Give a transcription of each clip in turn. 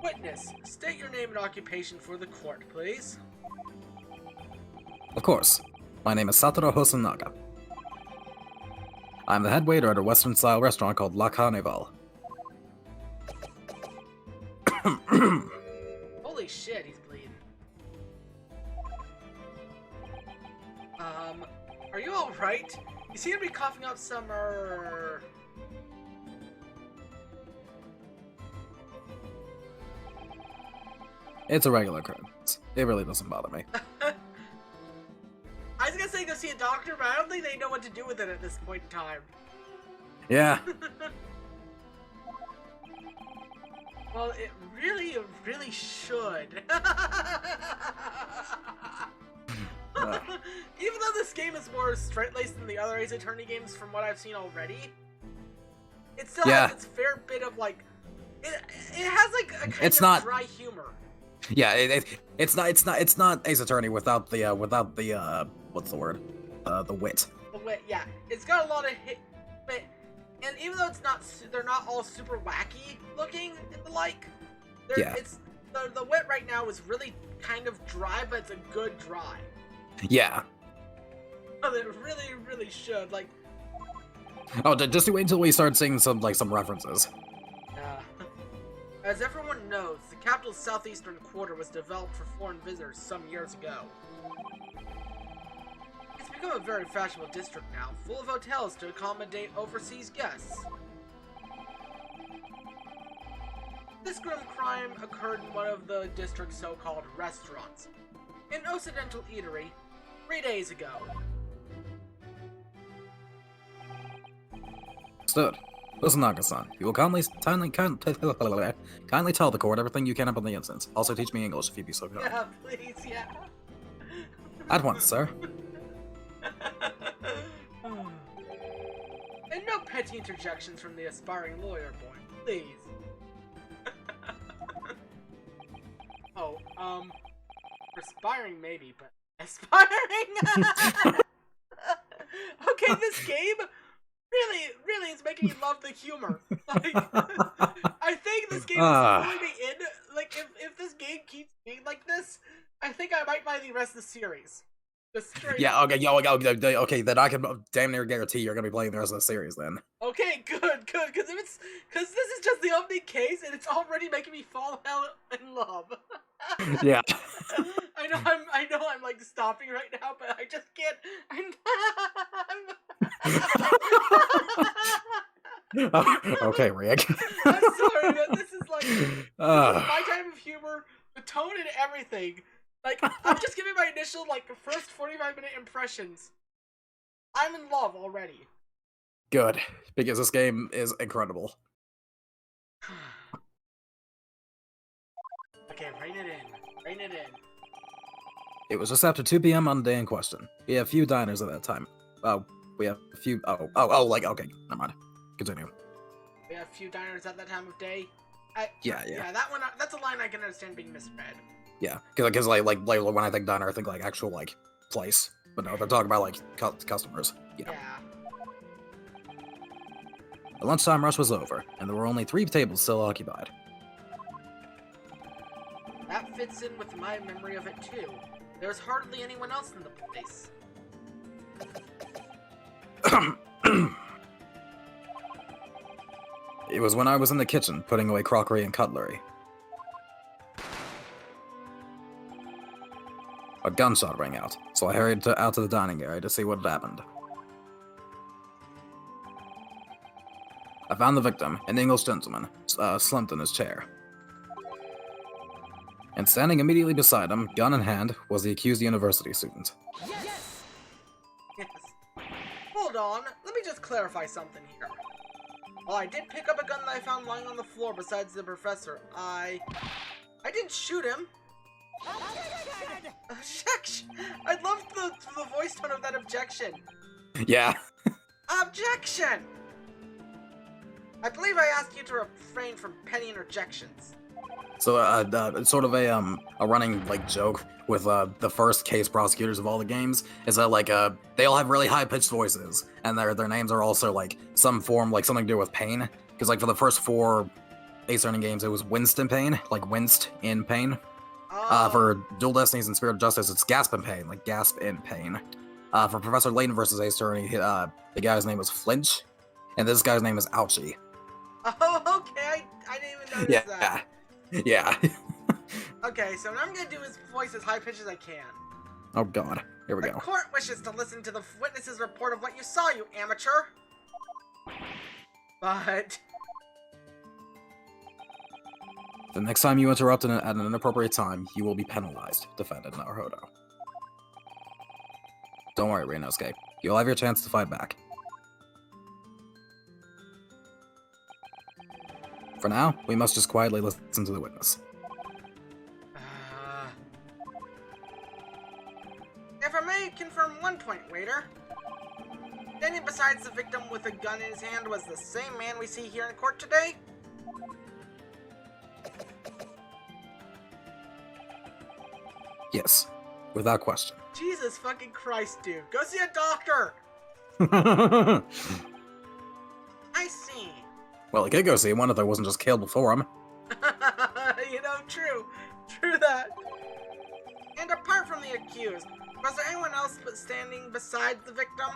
Witness, state your name and occupation for the court, please. Of course. My name is Satoru Hosonaga. I'm the head waiter at a Western-style restaurant called La Carnival. Holy shit, he's bleeding. Are you alright? You seem to be coughing up some, It's a regular occurrence. It really doesn't bother me. I was gonna say go see a doctor, but I don't think they know what to do with it at this point in time. Yeah. Well, it really should. Even though this game is more straight-laced than the other Ace Attorney games from what I've seen already, it still has its fair bit of, like, it has, like, a kind of dry humor. Yeah, it's not Ace Attorney without the what's the word? The wit. The wit, yeah. It's got a lot of but, and even though they're not all super wacky looking and the like, it's the wit right now is really kind of dry, but it's a good dry. Yeah. Oh, it really should, like. Oh, just wait until we start seeing some references. As everyone knows, the capital's southeastern quarter was developed for foreign visitors some years ago. It's become a very fashionable district now, full of hotels to accommodate overseas guests. This grim crime occurred in one of the district's so-called restaurants, an Occidental eatery, 3 days ago. Stood. Hosonaga-san, you will kindly tell the court everything you can about the incident. Also teach me English if you'd be so kind. Yeah, please, yeah. At once, sir. And no petty interjections from the aspiring lawyer boy, please. Oh, aspiring maybe, but aspiring? Okay, this game really is making me love the humor. Like, I think this game is going to end, like, if this game keeps being like this, I think I might buy the rest of the series. Yeah, okay, then I can damn near guarantee you're gonna be playing the rest of the series then. Okay, good, because this is just the opening case, and it's already making me fall in love. Yeah. I know I'm like stopping right now, but I just can't. Okay, Rick. I'm sorry, man. This is like my type of humor, the tone and everything. Like, I'm just giving my initial, like, first 45-minute impressions. I'm in love already. Good, because this game is incredible. Okay, rein it in. It was just after 2 p.m. on the day in question. We have a few diners at that time. We have a few, okay, never mind. Continue. We have a few diners at that time of day? Yeah. That one, that's a line I can understand being misread. Yeah, because like when I think diner, I think like actual like place, but no, they're talking about like customers. Yeah. The lunchtime rush was over, and there were only 3 tables still occupied. That fits in with my memory of it too. There's hardly anyone else in the place. It was when I was in the kitchen putting away crockery and cutlery. A gunshot rang out, so I hurried out to the dining area to see what had happened. I found the victim, an English gentleman, slumped in his chair. And standing immediately beside him, gun in hand, was the accused university student. Yes! Hold on, let me just clarify something here. While I did pick up a gun that I found lying on the floor besides the professor, I didn't shoot him. Shucks! I loved the voice tone of that objection. Yeah. Objection! I believe I asked you to refrain from petty interjections. So, it's sort of a running like joke with the first case prosecutors of all the games is that like they all have really high pitched voices, and their names are also like some form like something to do with pain. Because like for the first 4 Ace Attorney games, it was Winston Pain, like winced in pain. Oh. For Dual Destinies and Spirit of Justice, it's Gasp in Pain, like gasp in pain. For Professor Layton versus Ace Attorney, the guy's name was Flinch, and this guy's name is Ouchie. Oh, okay. I didn't even notice that. Yeah. Okay, so what I'm gonna do is voice as high pitched as I can. Oh god. Here we The go. court wishes to listen to the witness's report of what you saw, you amateur. But The next time you interrupt at an inappropriate time, you will be penalized, defended Naruhodo. Don't worry, Ryunosuke. You'll have your chance to fight back. For now, we must just quietly listen to the witness. If I may confirm one point, waiter. Standing beside the victim with a gun in his hand was the same man we see here in court today? Yes, without question. Jesus fucking Christ, dude. Go see a doctor! I see. Well, he could go see one if there wasn't just killed before him. True. True that. And apart from the accused, was there anyone else but standing beside the victim?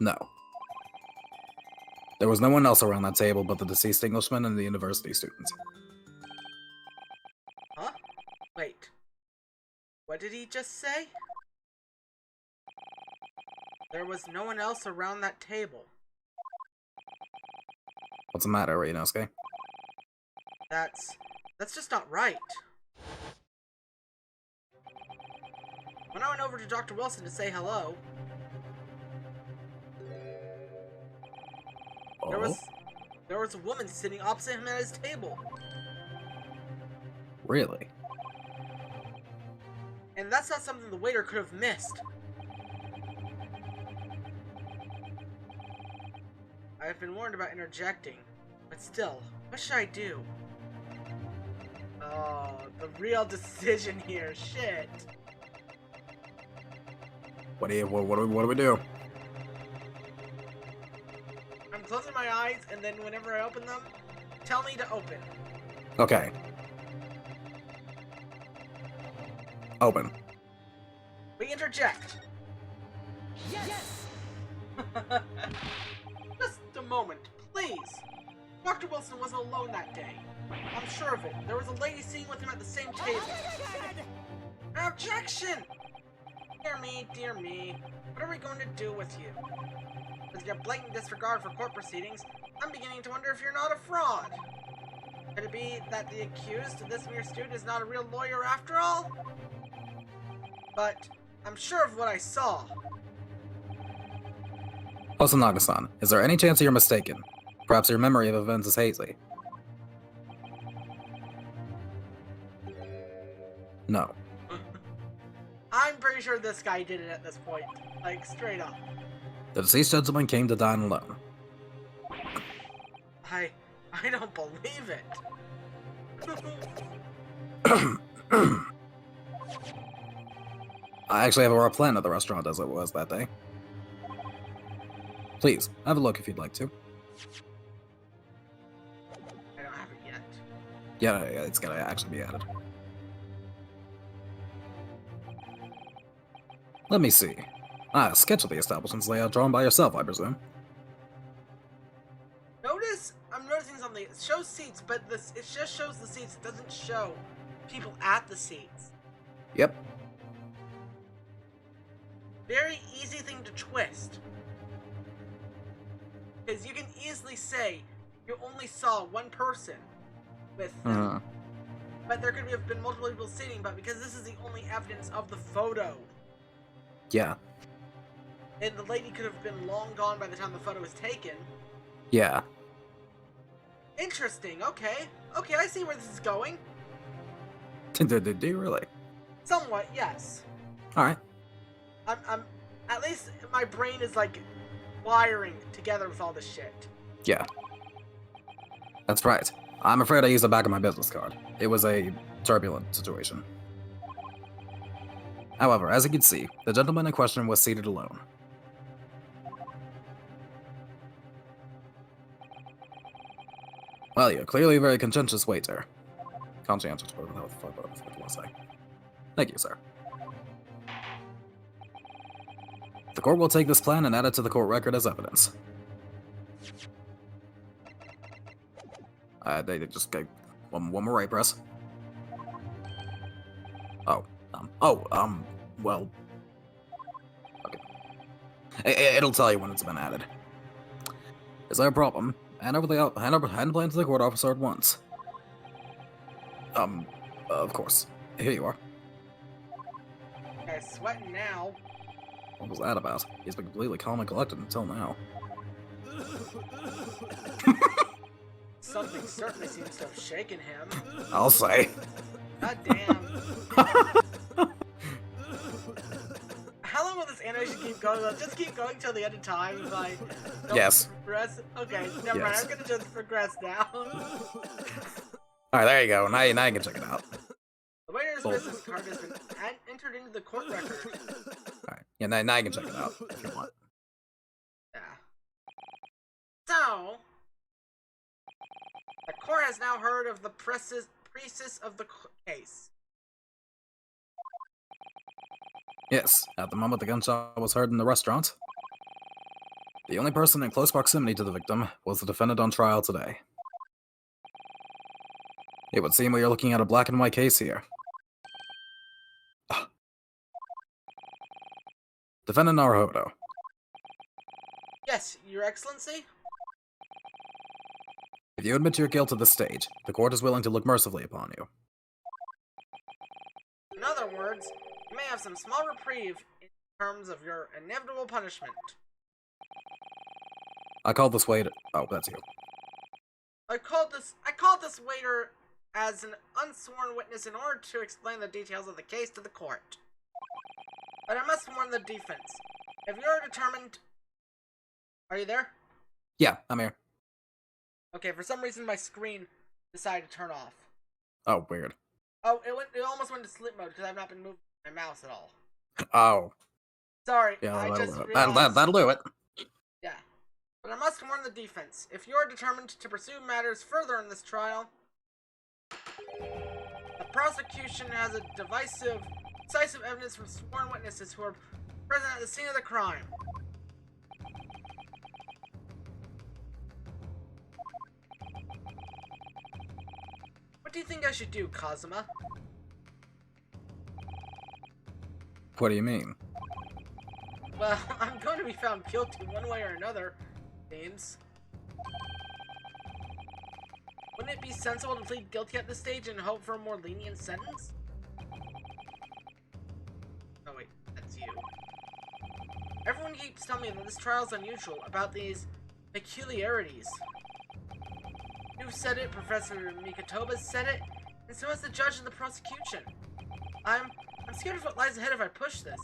No. There was no one else around that table but the deceased Englishman and the university students. Huh? Wait. What did he just say? There was no one else around that table. What's the matter, Ryunosuke? That's just not right. When I went over to Dr. Wilson to say hello, there was a woman sitting opposite him at his table. Really? And that's not something the waiter could have missed. I've been warned about interjecting, but still, what should I do? Oh, the real decision here, shit. What do we do? I'm closing my eyes, and then whenever I open them, tell me to open. Okay. Open. We interject. Yes! Just a moment, please. Dr. Wilson wasn't alone that day. I'm sure of it. There was a lady sitting with him at the same table. Objection! Dear me. What are we going to do with you? With your blatant disregard for court proceedings, I'm beginning to wonder if you're not a fraud. Could it be that the accused, this mere student, is not a real lawyer after all? But I'm sure of what I saw. Osanaga-san, is there any chance you're mistaken? Perhaps your memory of events is hazy. No. I'm pretty sure this guy did it at this point. Like, straight up. The deceased gentleman came to dine alone. I don't believe it. I actually have a raw plan at the restaurant as it was that day. Please, have a look if you'd like to. I don't have it yet. Yeah, it's gotta actually be added. Let me see. A sketch of the establishment's layout drawn by yourself, I presume. I'm noticing something. It shows seats, but it just shows the seats. It doesn't show people at the seats. Yep. Very easy thing to twist. Because you can easily say you only saw one person with them. But there could have been multiple people sitting, but because this is the only evidence of the photo. Yeah. And the lady could have been long gone by the time the photo was taken. Yeah. Interesting, okay. Okay, I see where this is going. Do you really? Somewhat, yes. Alright. I'm at least my brain is like conspiring together with all this shit. Yeah. That's right. I'm afraid I used the back of my business card. It was a turbulent situation. However, as you can see, the gentleman in question was seated alone. Well, you're clearly a very conscientious waiter. Conscientious, whatever the fuck I want to say. Thank you, sir. The court will take this plan and add it to the court record as evidence. They just gave one more right press. Well. Okay. It'll tell you when it's been added. Is there a problem? Hand the plan to the court officer at once. Of course. Here you are. Guy's sweating now. What was that about? He's been completely calm and collected until now. Something certainly seems to have shaken him. I'll say. God damn. How long will this animation keep going? Will it just keep going till the end of time? Like, don't Yes. progress? Okay, never mind. I'm gonna just progress now. Alright, there you go. Now you can check it out. The waiter's business card has been entered into the court record. Alright, yeah, now you can check it out if you want. Yeah. So, the court has now heard of the precis of the case. Yes, at the moment the gunshot was heard in the restaurant, the only person in close proximity to the victim was the defendant on trial today. It would seem we are looking at a black and white case here. Defendant Naruhodo. Yes, Your Excellency? If you admit your guilt at this stage, the court is willing to look mercifully upon you. In other words, you may have some small reprieve in terms of your inevitable punishment. I call this waiter. Oh, that's you. I called this waiter as an unsworn witness in order to explain the details of the case to the court. But I must warn the defense. If you're determined... Are you there? Yeah, I'm here. Okay, for some reason my screen decided to turn off. Oh, weird. Oh, it almost went to sleep mode because I've not been moving my mouse at all. Oh. Sorry, Yeah, I just that'll realized... that'll do it. Yeah. But I must warn the defense. If you're determined to pursue matters further in this trial, the prosecution has a decisive evidence from sworn witnesses who are present at the scene of the crime. What do you think I should do, Kazuma? What do you mean? Well, I'm going to be found guilty one way or another, seems. Wouldn't it be sensible to plead guilty at this stage and hope for a more lenient sentence? Oh wait, that's you. Everyone keeps telling me that this trial's unusual about these peculiarities. You've said it, Professor Mikotoba said it, and so has the judge and the prosecution. I'm scared of what lies ahead if I push this.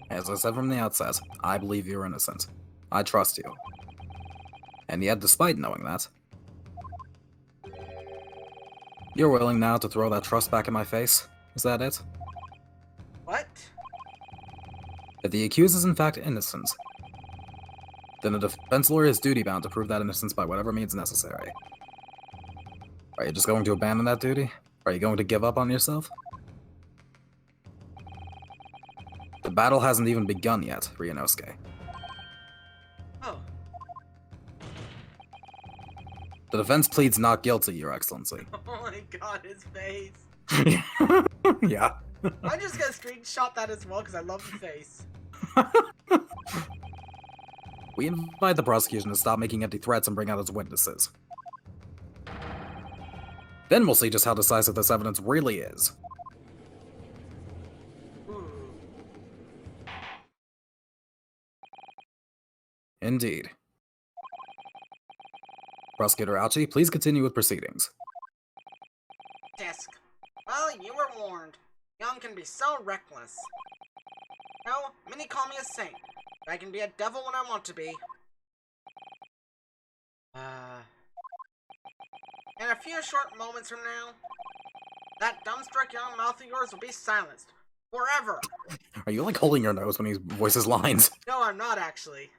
As I said from the outset, I believe you're innocent. I trust you. And yet, despite knowing that, you're willing now to throw that trust back in my face? Is that it? What? If the accused is in fact innocent, then a defense lawyer is duty-bound to prove that innocence by whatever means necessary. Are you just going to abandon that duty? Are you going to give up on yourself? The battle hasn't even begun yet, Ryunosuke. Oh. The defense pleads not guilty, Your Excellency. Oh my god, his face. Yeah. I'm just gonna screenshot that as well because I love the face. We invite the prosecution to stop making empty threats and bring out its witnesses. Then we'll see just how decisive this evidence really is. Ooh. Indeed. Prosecutor Aochi, please continue with proceedings. Tisk. Well, you were warned. Young can be so reckless. No, many call me a saint. But I can be a devil when I want to be. In a few short moments from now, that dumbstruck young mouth of yours will be silenced. Forever. Are you like holding your nose when he voices lines? No, I'm not actually.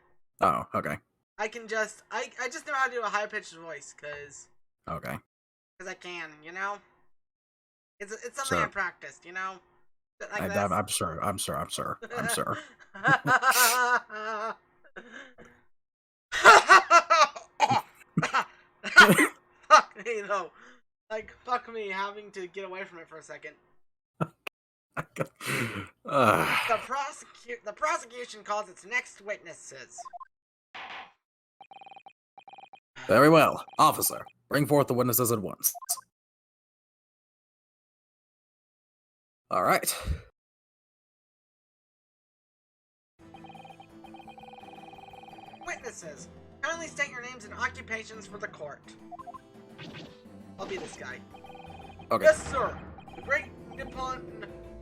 Oh, okay. I can just, I just know how to do a high-pitched voice, cause Okay. I can, you know? It's something Sure. I practiced, you know? Like I'm sure. Fuck me, though. Like, fuck me having to get away from it for a second. The prosecution calls its next witnesses. Very well. Officer, bring forth the witnesses at once. All right. Witnesses, kindly state your names and occupations for the court. I'll be this guy. Okay. Yes, sir. The Great Nippon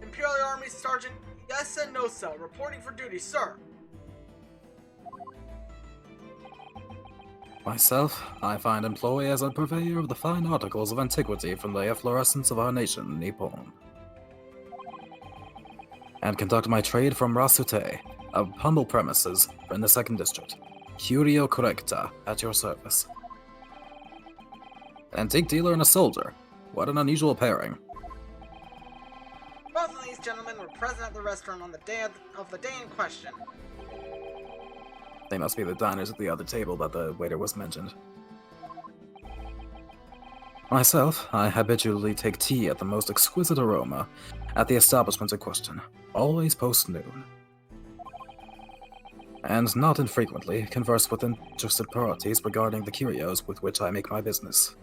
Imperial Army Sergeant Yasunosa, reporting for duty, sir. Myself, I find employee as a purveyor of the fine articles of antiquity from the efflorescence of our nation, Nippon. And conduct my trade from Rasute, of humble premises in the 2nd District. Curio Correcta, at your service. Antique dealer and a soldier. What an unusual pairing. Both of these gentlemen were present at the restaurant on the day of the day in question. They must be the diners at the other table that the waiter was mentioned. Myself, I habitually take tea at the most exquisite aroma at the establishment in question, always post-noon. And not infrequently converse with interested parties regarding the curios with which I make my business.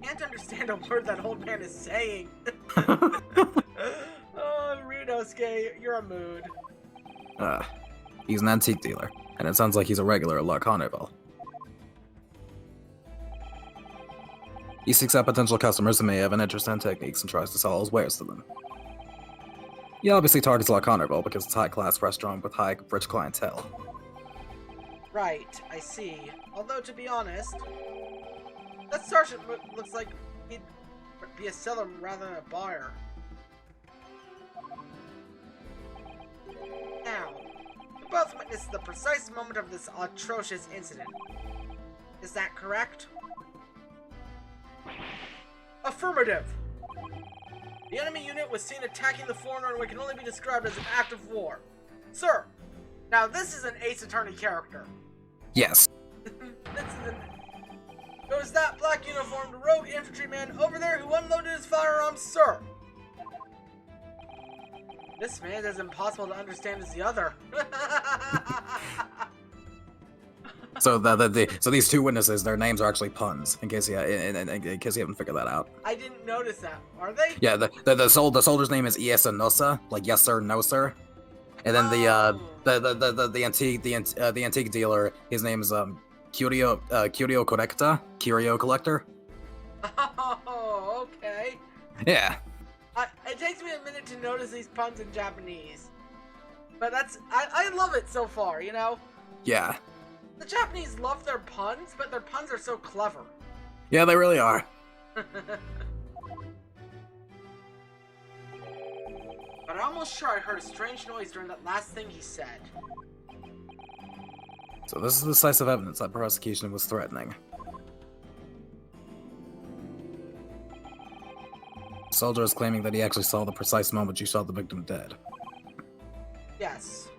Can't understand a word that old man is saying. Oh, Rinosuke, you're a mood. He's an antique dealer, and it sounds like he's a regular at La Carnival. He seeks out potential customers who may have an interest in techniques and tries to sell his wares to them. He obviously targets La Carnival because it's a high-class restaurant with high, rich clientele. Right, I see. Although, to be honest, that sergeant looks like he'd be a seller rather than a buyer. Now, you both witnessed the precise moment of this atrocious incident. Is that correct? Affirmative! The enemy unit was seen attacking the foreigner in what can only be described as an act of war. Sir, now this is an Ace Attorney character. Yes. Notice that black uniformed rogue infantryman over there who unloaded his firearms, sir. This man is impossible to understand as the other. So these two witnesses, their names are actually puns. In case you haven't figured that out. I didn't notice that. Are they? Yeah, the soldier's name is Iesanosa, like yes sir, no sir. And then the antique dealer, his name is Curio Correcta, Curio Collector. Oh, okay. Yeah. It takes me a minute to notice these puns in Japanese, but I love it so far. You know. Yeah. The Japanese love their puns, but their puns are so clever. Yeah, they really are. But I'm almost sure I heard a strange noise during that last thing he said. So this is decisive evidence that prosecution was threatening. The soldier is claiming that he actually saw the precise moment you saw the victim dead. Yes.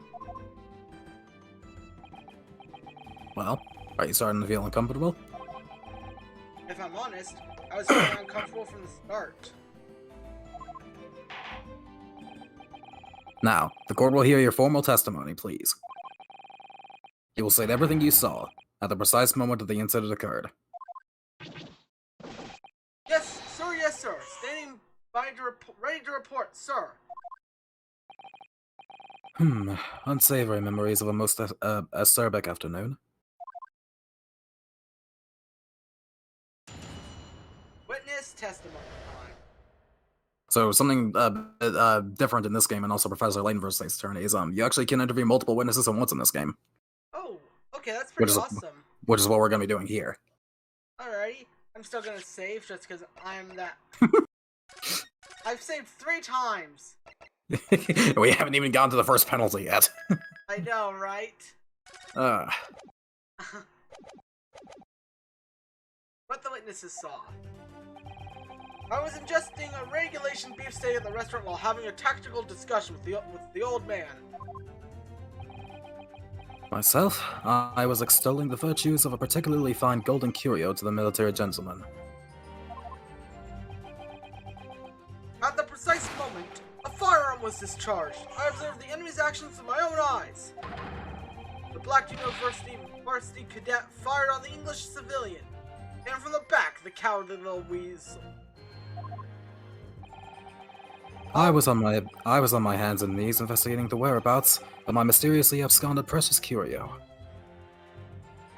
Well, are you starting to feel uncomfortable? If I'm honest, I was feeling uncomfortable from the start. Now, the court will hear your formal testimony, please. You will state everything you saw at the precise moment that the incident occurred. Yes, sir. Standing by ready to report, sir. Unsavory memories of a most acerbic afternoon. Witness testimony time. So something different in this game, and also Professor Layton versus Ace Attorney is you actually can interview multiple witnesses at once in this game, Oh, okay, that's which pretty is awesome. which is what we're gonna be doing here. Alrighty, I'm still gonna save just because I'm that. I've saved 3 times. We haven't even gotten to the first penalty yet. I know, right? What the witnesses saw. I was ingesting a regulation beefsteak at the restaurant while having a tactical discussion with the old man. Myself, I was extolling the virtues of a particularly fine golden curio to the military gentleman. At the precise moment, a firearm was discharged. I observed the enemy's actions with my own eyes. The Black University varsity cadet fired on the English civilian, and from the back, the cowardly little weasel. I was on my hands and knees investigating the whereabouts of my mysteriously absconded precious curio.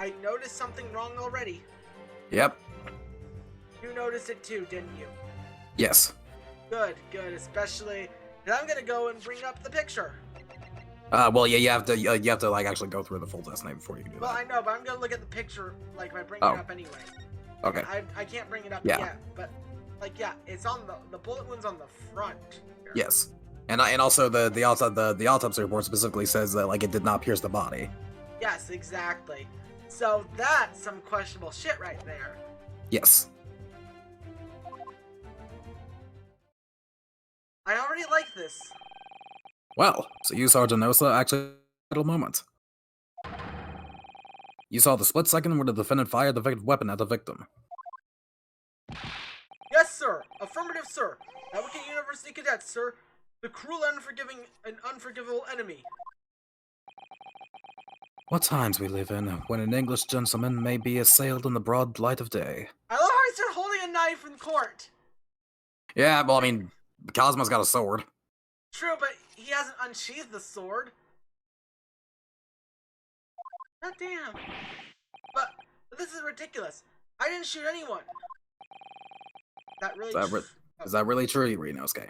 I noticed something wrong already. Yep. You noticed it too, didn't you? Yes. Good, especially that I'm gonna go and bring up the picture. Well, yeah, you have to like actually go through the full test name before you can do that. Well, I know, but I'm gonna look at the picture like by bringing it up anyway. Okay. I can't bring it up Yeah. yet, but like yeah, it's on the bullet wound's on the front. Here. Yes. And also the autopsy report specifically says that like it did not pierce the body. Yes, exactly. So that's some questionable shit right there. Yes. I already like this. Well, so you, Sergeant Osa, actually had a moment. You saw the split second where the defendant fired the weapon at the victim. Yes, sir. Affirmative, sir. Advocate University cadets, sir. The cruel and unforgivable enemy. What times we live in, when an English gentleman may be assailed in the broad light of day. I love how he started holding a knife in court. Yeah, well, I mean, Cosmo's got a sword. True, but he hasn't unsheathed the sword. God damn. But this is ridiculous. I didn't shoot anyone. That really Is that really true, Rinosuke?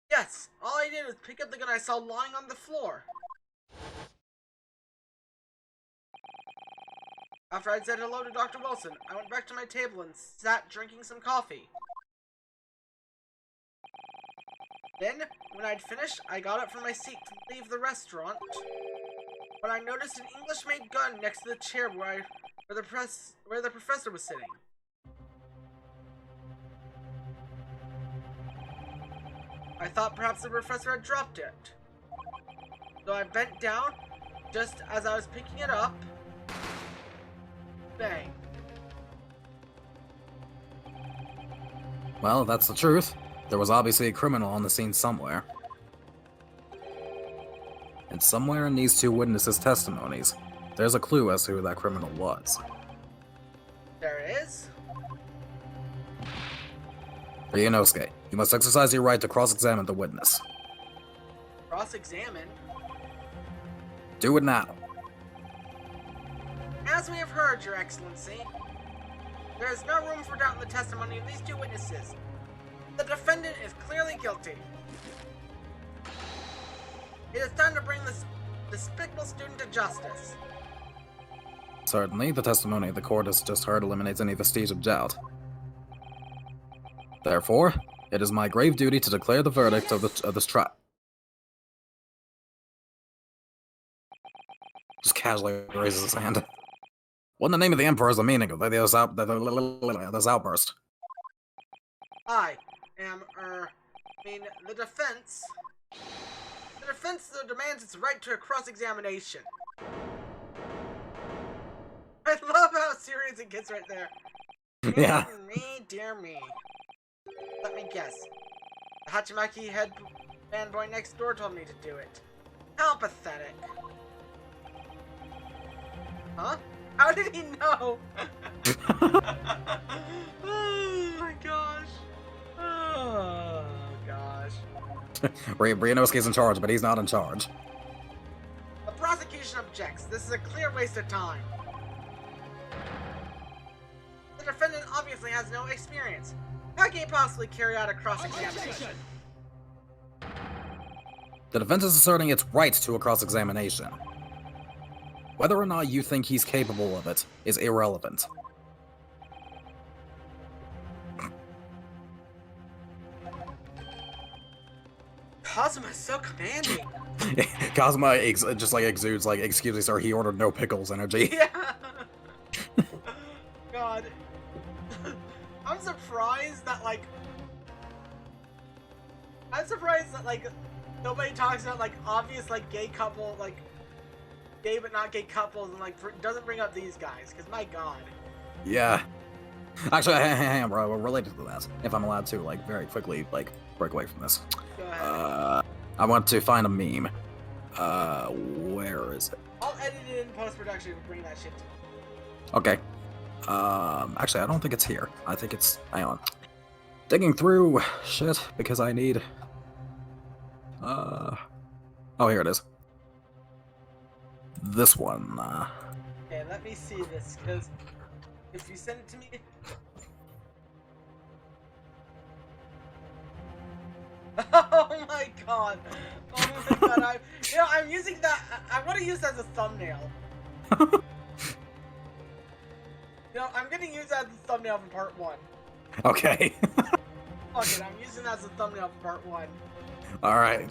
Yes, all I did was pick up the gun I saw lying on the floor. After I'd said hello to Dr. Wilson, I went back to my table and sat drinking some coffee. Then, when I'd finished, I got up from my seat to leave the restaurant, when I noticed an English-made gun next to the chair where the professor was sitting. I thought perhaps the professor had dropped it. So I bent down, just as I was picking it up. Bang. Well, that's the truth. There was obviously a criminal on the scene somewhere. And somewhere in these two witnesses' testimonies, there's a clue as to who that criminal was. There is? Ryunosuke, you must exercise your right to cross-examine the witness. Cross-examine? Do it now. As we have heard, Your Excellency, there is no room for doubt in the testimony of these two witnesses. The defendant is clearly guilty. It is time to bring this despicable student to justice. Certainly, the testimony the court has just heard eliminates any vestige of doubt. Therefore, it is my grave duty to declare the verdict of this trial. Just casually raises his hand. What in the name of the Emperor is the meaning of this outburst? I am, the defense. The defense demands its right to a cross-examination. I love how serious it gets right there. Yeah. Dear me. Let me guess. The Hachimaki head fanboy next door told me to do it. How pathetic. Huh? How did he know? Oh my gosh. Oh gosh. Ryunosuke's in charge, but he's not in charge. The prosecution objects. This is a clear waste of time. The defendant obviously has no experience. How can you possibly carry out a cross-examination? The defense is asserting its right to a cross-examination. Whether or not you think he's capable of it is irrelevant. Cosmo is so commanding. Cosmo just like exudes like, excuse me, sir, he ordered no pickles energy. Yeah. God. I'm surprised that like nobody talks about like obvious like gay couple, like gay but not gay couples, and like doesn't bring up these guys, because my God. Yeah. Actually, hang on, bro. We're related to that. If I'm allowed to, like, very quickly, like, break away from this. Go ahead. I want to find a meme. Where is it? I'll edit it in post-production and bring that shit to you. Okay. Actually, I don't think it's here. I think it's... Hang on. Digging through shit because I need... Oh, here it is. This one. Okay, let me see this, because if you send it to me... Oh my God! Oh my God! I'm using that. I want to use that as a thumbnail. I'm gonna use that as a thumbnail for part 1. Okay. Fuck it, I'm using that as a thumbnail for part 1. Alright.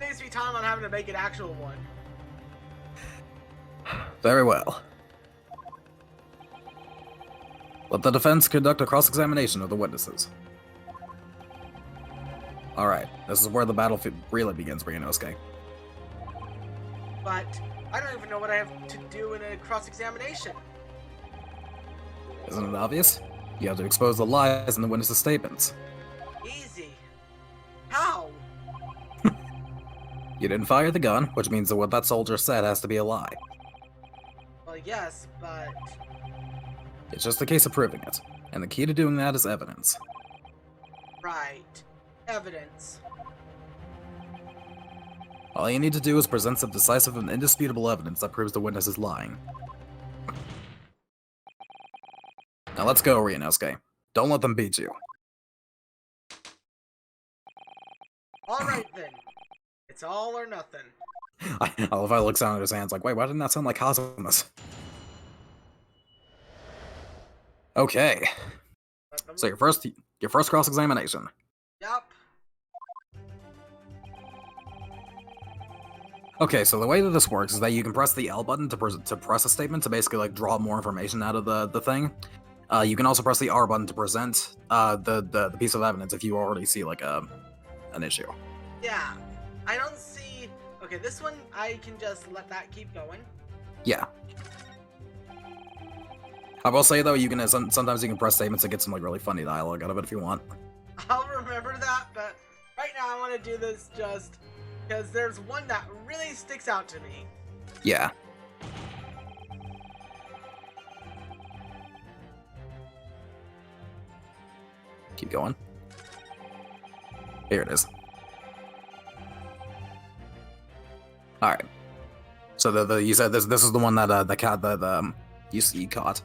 Saves me time on having to make an actual one. Very well. Let the defense conduct a cross-examination of the witnesses. Alright, this is where the battle really begins, Ryunosuke. But I don't even know what I have to do in a cross-examination. Isn't it obvious? You have to expose the lies in the witnesses' statements. Easy. How? You didn't fire the gun, which means that what that soldier said has to be a lie. Well, yes, but... It's just a case of proving it, and the key to doing that is evidence. Right. Evidence. All you need to do is present some decisive and indisputable evidence that proves the witness is lying. Now let's go, Ryunosuke. Don't let them beat you. Alright then. It's all or nothing. I love how he looks down at his hands like, wait, why didn't that sound like Cosmos? Okay. So your first cross-examination. Yup. Okay, so the way that this works is that you can press the L button to press a statement to basically like draw more information out of the thing. You can also press the R button to present the piece of evidence if you already see like an issue. Yeah. I don't see... Okay, this one, I can just let that keep going. Yeah. I will say though, you can sometimes you can press statements to get some like really funny dialogue out of it if you want. I'll remember that, but right now I want to do this just because there's one that really sticks out to me. Yeah. Keep going. Here it is. All right. So you said this is the one that the cat that you caught.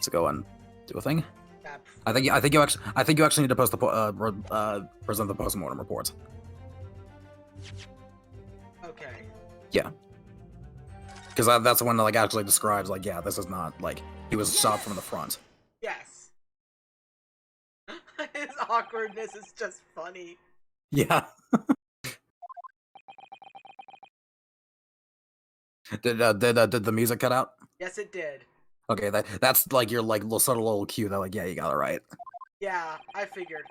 So go and do a thing. Yeah. I think you actually need to post the present the postmortem report. Okay. Yeah. Because that's the one that like actually describes like, yeah, this is not like he was shot from the front. Yes. His awkwardness is just funny. Yeah. Did the music cut out? Yes, it did. Okay, that's like your like little subtle little cue that like, yeah, you got it right. Yeah, I figured.